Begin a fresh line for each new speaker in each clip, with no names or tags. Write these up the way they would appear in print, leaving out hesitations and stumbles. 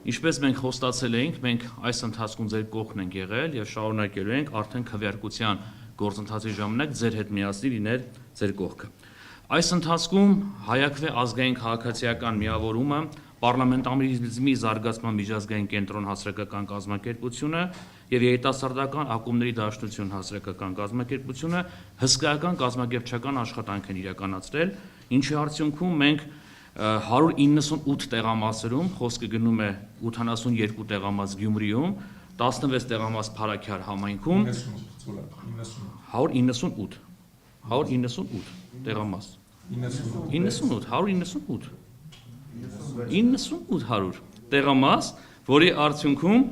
Ինչպես մենք խոստացել էինք, մենք այս ընթացքում ձեր կողքն ենք եղել եւ շարունակելու ենք արդեն քվեարկության գործընթացի ժամանակ ձեր հետ միասին լինել ձեր կողքը։ Այս ընթացքում Հայաքվե ազգային քաղաքացիական միավորումը, Պարլամենտարիզմի զարգացման միջազգային կենտրոն հասարակական կազմակերպությունը եւ երիտասարդական ակումբների դաշնություն հասարակական կազմակերպությունը հսկայական կազմակերպչական աշխատանք են իրականացրել, ինչի արդյունքում մենք 198 տեղամասերում, խոսքը գնում է 82 տեղամաս Գյումրիում, 16 տեղամաս Փարաքյար համայնքում, 198 տեղամաս, 98 տեղամաս, որի արդյունքում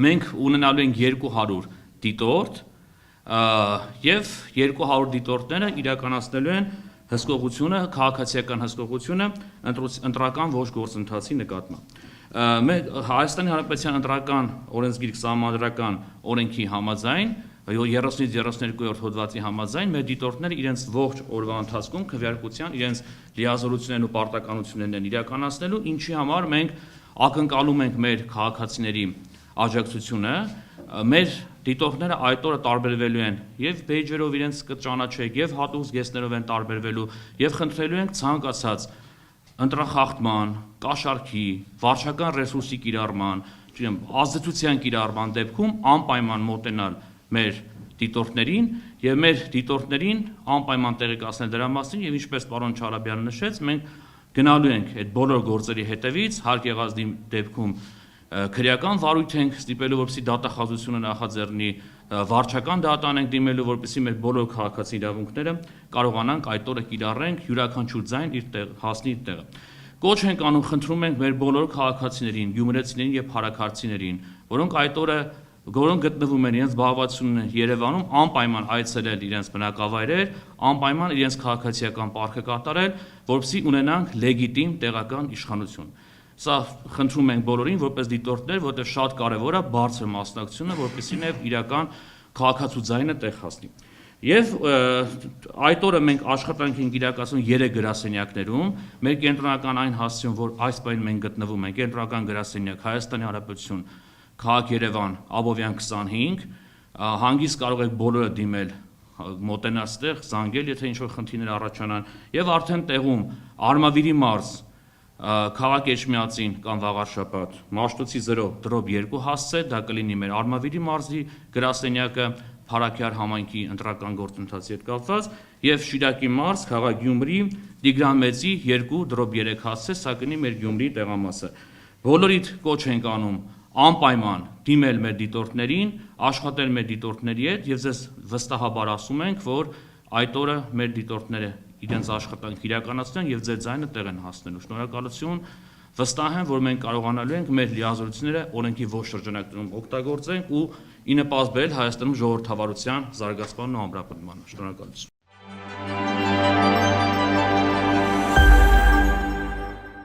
մենք ունենալու ենք 200 դիտորդ եւ 200 դիտորդները իրականացնելու են հսկողությունը, քաղաքացիական հսկողությունը ընտրական ոչ գործընթացի նկատմամբ։ Հայաստանի Հանրապետության ընտրական օրենսգիրք սահմանադրական օրենքի համաձայն 30-32-րդ հոդվածի համաձայն մեր դիտորդները իրենց ողջ օրվա ընթացքում քվեարկության իրենց լիազորություններն ու պարտականություններն են իրականացնելու, ինչի համար մենք ակնկալում ենք մեր քաղաքացիների աջակցությունը, մեր դիտորդները այդ օրը տարբերվելու են եւ բեյջերով իրենց կճանաչեք եւ հատուկ զգեստներով են տարբերվելու եւ խնդրելու ենք ցանկացած ընտրախախտման, կաշառքի, վարչական ռեսուրսի կիրառման, ազդեցության կիրառման դեպքում անպայման մոտենալ մեր դիտորդներին եւ մեր դիտորդներին անպայման տեղեկացնել դրա մասին եւ ինչպես պարոն Չարաբյանը նշեց, մենք գնալու ենք այդ բոլոր գործերի հետևից, հարկ եղած դեպքում քրեական վարույթ ենք ստիպելու, որպեսզի դատախազությունը նախաձեռնի, վարչական դատան ենք դիմելու, որպեսզի մեր բոլոր քաղաքացի իրավունքները կարողանանք այդ օրը կիրառենք, յուրաքանչյուր ձայն իր տեղ հասնի իր տեղը։ Կոչ ենք անում, խնդրում ենք մեր բոլոր քաղաքացիներին, գյումրեցիներին եւ փարաքարցիներին, որոնք գտնվում են իրենց զբաղվածությունն Երևանում, անպայման այցելել իրենց բնակավայրեր, անպայման իրենց քաղաքացիական պարտքը կատարել, որպեսզի ունենանք լեգիտիմ տեղական իշխանություն։ Սա խնդրում ենք բոլորին որպես դիտորդներ, որտեղ շատ կարևոր է բարձր մասնակցությունը, որպեսզի նաև իրական քաղաքացու ձայնը տեղ հասնի։ Եվ այդ օրը մենք աշխատանք ենք իրականացնում 3 գրասենյակներում, մեր կենտրոնական այն հասցեում, որ այս պահին մենք գտնվում ենք, կենտրոնական գրասենյակ Հայաստանի Հանրապետություն, քաղաք Երևան, Աբովյան 25, հանգիստ կարող եք բոլորը դիմել, մոտենալ ստեղ, զանգել, եթե ինչ-որ խնդիրներ առաջանան, եւ արդեն տեղում Արմավիրի մարզ, Քաղաք Էջմիածին կամ Վաղարշապատ, Մաշտոցի 0/2 հասցե, դա կլինի մեր Արմավիրի մարզի գրասենյակը, Փարաքյար համայնքի ընտրական գործընթացի հետ կապված, եւ Շիրակի մարզ, Քաղաք Գյումրի, Տիգրան Մեծի 2/3 հասցե, սա կլինի մեր Գյումրիի տեղամասը։ Բոլորիդ կոչ ենք անում անպայման դիմել մեր դիտորդներին, աշխատել մեր դիտորդների հետ եւ ձեզ վստահաբար ասում ենք, որ այդ օրը մեր դիտորդները իրենց աշխատանք իրականացնեն եւ ձեր ձայնը տեղ են հասնելու։ Շնորհակալություն, վստահ եմ, որ մենք կարողանալու ենք մեր լիազորությունները օրենքի ողջ շրջանակներում օգտագործենք ու ի նպաստ բերել Հայաստանում ժողովրդավարության զարգացմանն ու ամրապնդմանը։ Շնորհակալություն։